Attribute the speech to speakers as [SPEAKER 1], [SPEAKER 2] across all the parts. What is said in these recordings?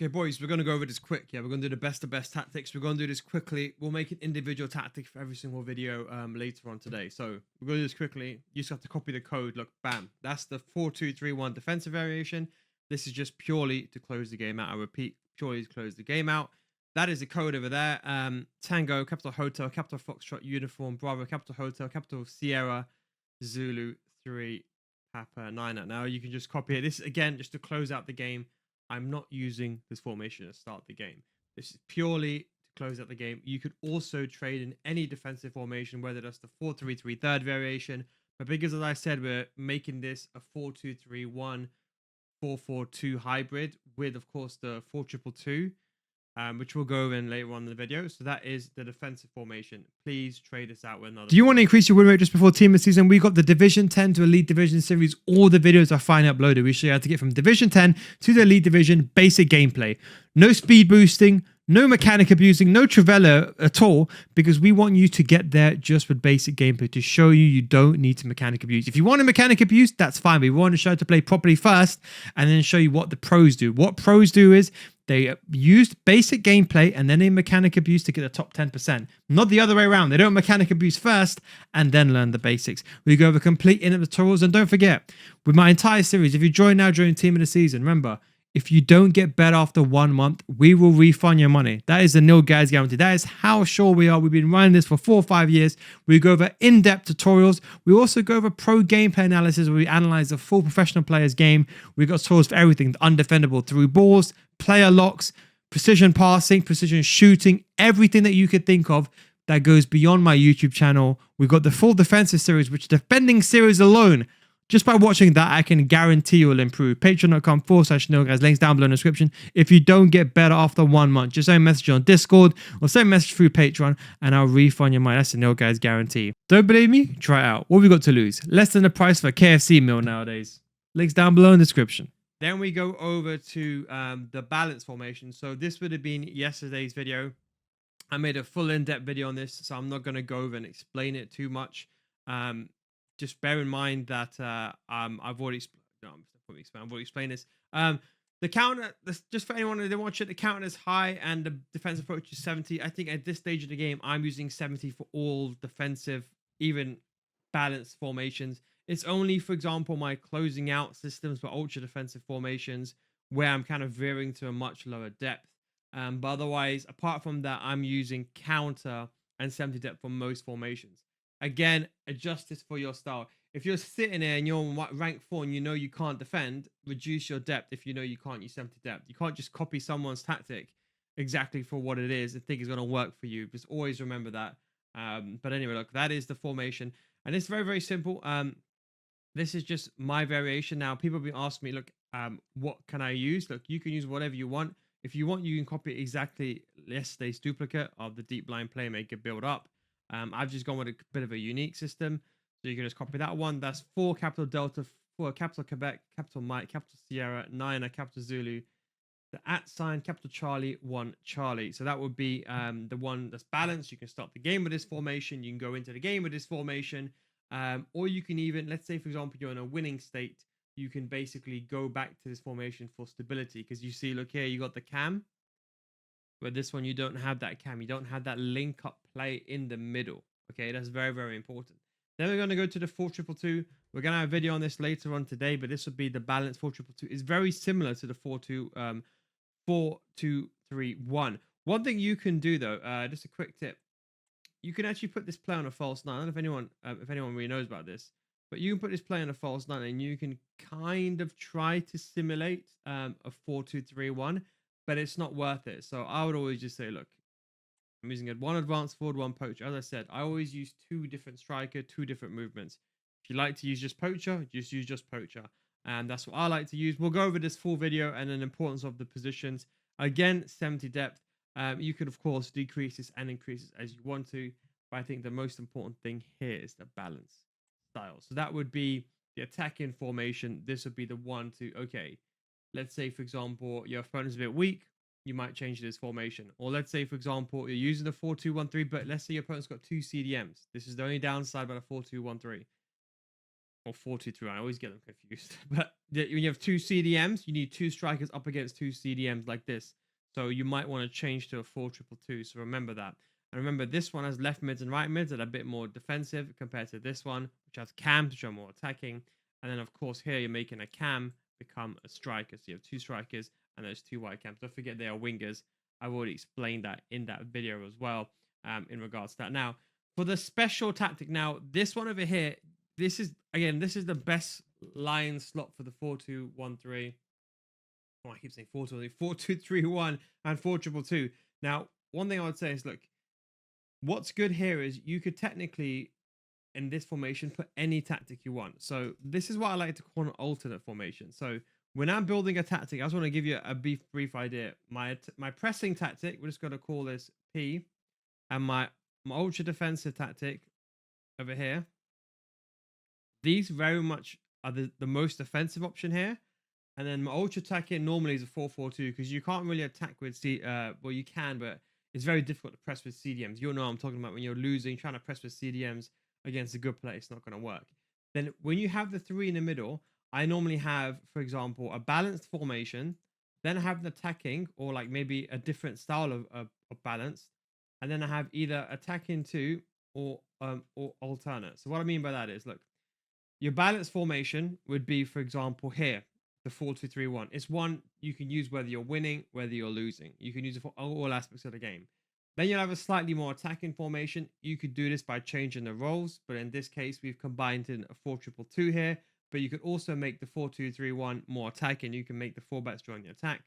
[SPEAKER 1] Okay, boys, we're going to go over this quick. Yeah, we're going to do the best of best tactics. We're going to do this quickly. We'll make an individual tactic for every single video later on today. So we're going to do this quickly. You just have to copy the code. Look, bam. That's the 4-2-3-1 defensive variation. This is just purely to close the game out. I repeat, purely to close the game out. That is the code over there. Tango, capital Hotel, capital Foxtrot, Uniform, Bravo, capital Hotel, capital Sierra, Zulu, 3, Papa, 9. Now you can just copy it. This, again, just to close out the game. I'm not using this formation to start the game. This is purely to close out the game. You could also trade in any defensive formation, whether that's the 4-3-3 third variation. But because, as I said, we're making this a 4-2-3-1, 4-4-2 hybrid with, of course, the 4-2-2-2, which we'll go over in later on in the video. So that is the defensive formation. Please trade us out with another.
[SPEAKER 2] Do you want to increase your win rate just before team of the season? We got the Division 10 to Elite Division series. All the videos are finally uploaded. We show you how to get from Division 10 to the Elite Division basic gameplay. No speed boosting, no mechanic abusing, no Travella at all, because we want you to get there just with basic gameplay to show you don't need to mechanic abuse. If you want a mechanic abuse, that's fine. We want to show you how to play properly first and then show you what the pros do. What pros do is they used basic gameplay and then they mechanic abuse to get the top 10%. Not the other way around. They don't mechanic abuse first and then learn the basics. We go over complete in-depth tutorials. And don't forget, with my entire series, if you join now during team of the season, remember, if you don't get better after 1 month, we will refund your money. That is the nil guys guarantee. That is how sure we are. We've been running this for 4 or 5 years. We go over in-depth tutorials. We also go over pro gameplay analysis where we analyze the full professional player's game. We've got tutorials for everything, undefendable through balls, player locks, precision passing, precision shooting, everything that you could think of that goes beyond my YouTube channel. We've got the full defensive series, which defending series alone, just by watching that, I can guarantee you will improve. Patreon.com/NilGuys. Links down below in the description. If you don't get better after 1 month, just send a message on Discord or send a message through Patreon and I'll refund your money. That's the Nil Guys guarantee. Don't believe me? Try it out. What have we got to lose? Less than the price for a KFC meal nowadays. Links down below in the description.
[SPEAKER 1] Then we go over to the balance formation. So this would have been yesterday's video. I made a full in-depth video on this, so I'm not going to go over and explain it too much. Just bear in mind that I've already explained this. The counter, just for anyone who didn't watch it, the counter is high and the defensive approach is 70. I think at this stage of the game, I'm using 70 for all defensive, even balanced formations. It's only, for example, my closing out systems for ultra defensive formations where I'm kind of veering to a much lower depth. But otherwise, apart from that, I'm using counter and 70 depth for most formations. Again, adjust this for your style. If you're sitting there and you're on rank 4 and you know you can't defend, reduce your depth if you know you can't use 70 depth. You can't just copy someone's tactic exactly for what it is and think it's going to work for you. Just always remember that. But anyway, look, that is the formation. And it's very, very simple. This is just my variation. Now, people have been asking me, look, what can I use? Look, you can use whatever you want. If you want, you can copy exactly yesterday's duplicate of the deep line playmaker build up. I've just gone with a bit of a unique system. So you can just copy that one. That's 4 capital Delta, 4 capital Quebec, capital Mike, capital Sierra, 9 capital Zulu, the @ capital Charlie, 1 Charlie. So that would be the one that's balanced. You can start the game with this formation. You can go into the game with this formation. Or you can even, let's say, for example, you're in a winning state. You can basically go back to this formation for stability. Because you see, look here, you got the cam. But this one, you don't have that cam. You don't have that link up play in the middle. Okay, that's very, very important. Then we're going to go to the 4-2-2. We're going to have a video on this later on today, but this would be the balanced 4-2-2. It's very similar to the 4-2-3-1. One thing you can do though, just a quick tip. You can actually put this play on a false 9. I don't know if anyone really knows about this, but you can put this play on a false 9 and you can kind of try to simulate a 4-2-3-1. But it's not worth it. So I would always just say, look, I'm using one advanced forward, 1 poacher. As I said, I always use 2 different striker, 2 different movements. If you like to use just poacher, just use just poacher. And that's what I like to use. We'll go over this full video and the importance of the positions. Again, 70 depth. You could, of course, decrease this and increase this as you want to. But I think the most important thing here is the balance style. So that would be the attacking formation. This would be the one to, okay, let's say, for example, your opponent's a bit weak, you might change this formation. Or let's say, for example, you're using the 4-2-1-3, but let's say your opponent's got 2 CDMs. This is the only downside about a 4-2-1-3.
[SPEAKER 2] or 4-2-3. I always get them confused. But when you have two CDMs, you need two strikers up against two CDMs like this. So you might want to change to a 4-2-2. So remember that. And remember, this one has left mids and right mids that are a bit more defensive compared to this one, which has cams, which are more attacking. And then, of course, here you're making a cam become a striker. So you have two strikers and those two wide cams. Don't forget they are wingers. I've already explained that in that video as well, in regards to that. Now, for the special tactic, now, this one over here, this is the best line slot for the 4-2-1-3. Oh, I keep saying 4-2-3-1 and 4-2-2. Now, one thing I would say is, look, what's good here is you could technically, in this formation, put any tactic you want. So this is what I like to call an alternate formation. So when I'm building a tactic, I just want to give you a brief idea. My pressing tactic, we're just going to call this P, and my ultra defensive tactic over here. These very much are the most defensive option here. And then my ultra attacking normally is a 4-4-2 because you can't really attack with well, you can, but it's very difficult to press with CDMs. You'll know what I'm talking about. When you're losing, trying to press with CDMs against a good player, it's not going to work. Then when you have the three in the middle, I normally have, for example, a balanced formation. Then I have an attacking or like maybe a different style of balanced. And then I have either attacking two or alternate. So what I mean by that is, look, your balanced formation would be, for example, here, the 4-2-3-1. It's one you can use whether you're winning, whether you're losing. You can use it for all aspects of the game. Then you'll have a slightly more attacking formation. You could do this by changing the roles, but in this case, we've combined in a 4-2-2 here. But you could also make the 4-2-3-1 more attacking. You can make the fullbacks join the attack.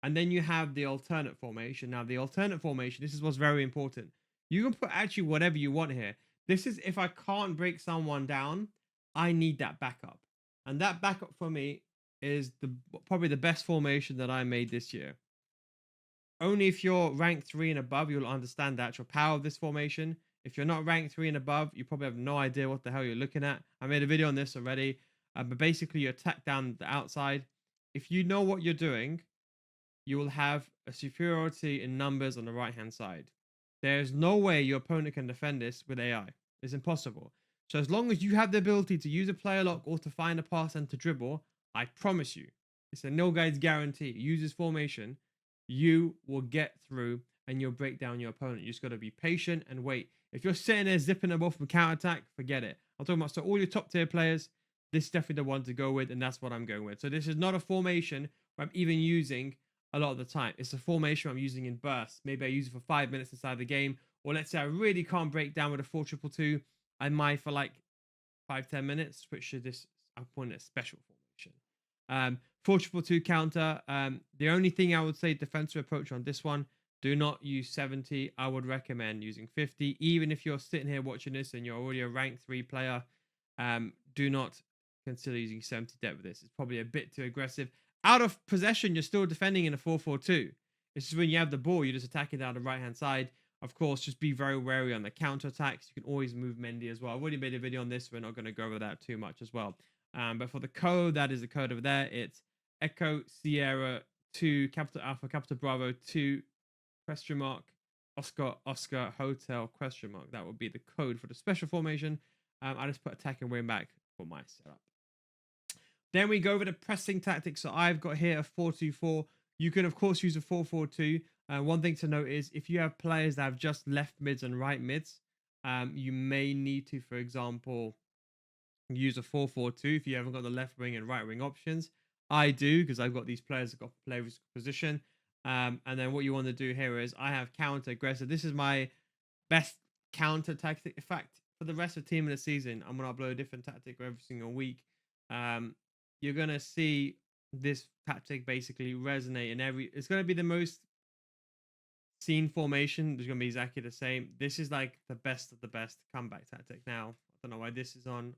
[SPEAKER 2] And then you have the alternate formation. Now, the alternate formation, this is what's very important. You can put actually whatever you want here. This is if I can't break someone down, I need that backup. And that backup for me is probably the best formation that I made this year. Only if you're ranked 3 and above, you'll understand the actual power of this formation. If you're not ranked 3 and above, you probably have no idea what the hell you're looking at. I made a video on this already. But basically, you attack down the outside. If you know what you're doing, you will have a superiority in numbers on the right-hand side. There's no way your opponent can defend this with AI. It's impossible. So as long as you have the ability to use a player lock or to find a pass and to dribble, I promise you, it's a nil guides guarantee. Use this formation, you will get through and you'll break down your opponent. You just got to be patient and wait. If you're sitting there zipping the ball from counter-attack, forget it. I'm talking about, so all your top tier players, this is definitely the one to go with, and that's what I'm going with. So this is not a formation where I'm even using a lot of the time. It's a formation I'm using in bursts. Maybe I use it for 5 minutes inside the game, or let's say I really can't break down with a 4-2-2. I might for like 5-10 minutes switch to this. I'm calling it a special formation. 4-2-2 counter. The only thing I would say defensive approach on this one, do not use 70. I would recommend using 50. Even if you're sitting here watching this and you're already a rank 3 player, do not consider using 70 depth with this. It's probably a bit too aggressive. Out of possession, you're still defending in a 4-4-2. It's just when you have the ball, you're just attacking down the right-hand side. Of course, just be very wary on the counter-attacks. You can always move Mendy as well. I've already made a video on this. We're not going to go over that too much as well. But for the code, that is the code over there. It's Echo Sierra 2, capital Alpha, capital Bravo 2, question mark, Oscar Hotel, question mark. That would be the code for the special formation. I just put attack and wing back for my setup. Then we go over the pressing tactics. So I've got here a 4-2-4. You can, of course, use a 4-4-2. One thing to note is if you have players that have just left mids and right mids, you may need to, for example, use a 4-4-2 if you haven't got the left wing and right wing options. I do because I've got these players that got players position. And then what you want to do here is I have counter aggressive. This is my best counter tactic. In fact, for the rest of team of the season, I'm going to upload a different tactic every single week. You're going to see this tactic basically resonate in it's going to be the most seen formation. There's going to be exactly the same. This is like the best of the best comeback tactic. Now, I don't know why this is on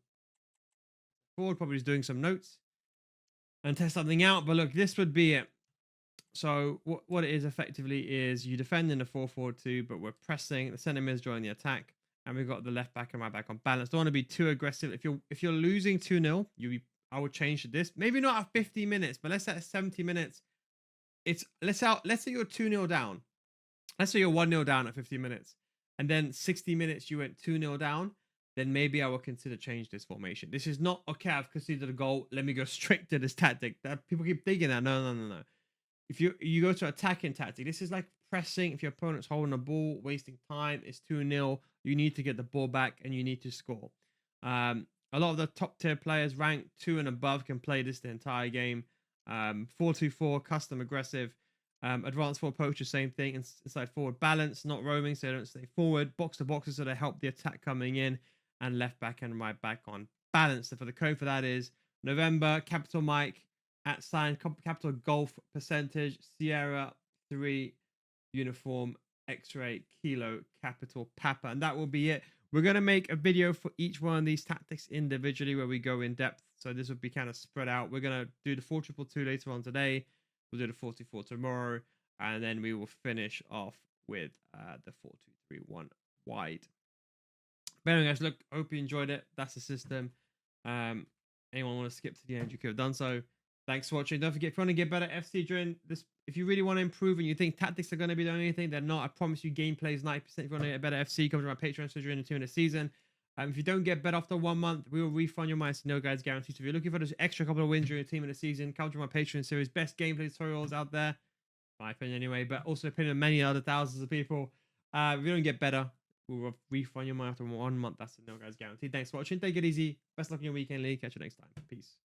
[SPEAKER 2] forward. Probably just doing some notes and test something out. But look, this would be it. So what it is effectively is you defend in a 4-4-2, but we're pressing. The centre mid's joining the attack, and we've got the left back and right back on balance. Don't want to be too aggressive. If you're losing 2-0, I would change to this. Maybe not at 50 minutes, but let's say at 70 minutes. Let's say you're 2-0 down. Let's say you're 1-0 down at 50 minutes, and then 60 minutes you went 2-0 down.
[SPEAKER 1] then maybe I will consider change this formation. This is not okay. I've conceded a goal. Let me go straight to this tactic. That people keep thinking that. No, no, no, no. If you go to attacking tactic, this is like pressing. If your opponent's holding the ball, wasting time, it's 2-0. You need to get the ball back and you need to score. A lot of the top tier players ranked 2 and above can play this the entire game. 4-2-4, custom aggressive. Advanced forward poacher, same thing. Inside forward balance, not roaming, so they don't stay forward. Box to boxes, so they help the attack coming in. And left back and right back on balance. So for the code for that is November, capital Mike, @ capital Golf percentage, Sierra 3, uniform, X-ray, kilo, capital Papa. And that will be it. We're going to make a video for each one of these tactics individually where we go in depth. So this would be kind of spread out. We're going to do the 4-2-2 later on today. We'll do the 4-2-4 tomorrow. And then we will finish off with the 4-2-3-1 wide. But anyway, guys, look, hope you enjoyed it. That's the system. Anyone want to skip to the end, you could have done so. Thanks for watching. Don't forget, if you want to get better FC during this, if you really want to improve and you think tactics are going to be the only thing, they're not. I promise you, gameplay is 90%. If you want to get better FC, come to my Patreon so during the 2 in the season. If you don't get better after 1 month, we will refund your money. No guys guaranteed. So if you're looking for those extra couple of wins during your team in the season, come to my Patreon series. Best gameplay tutorials out there, my opinion anyway, but also opinion of many other thousands of people. If you don't get better, we'll refund your money after 1 month. That's no guys guaranteed. Thanks for watching. Take it easy. Best luck in your weekend league. Catch you next time. Peace.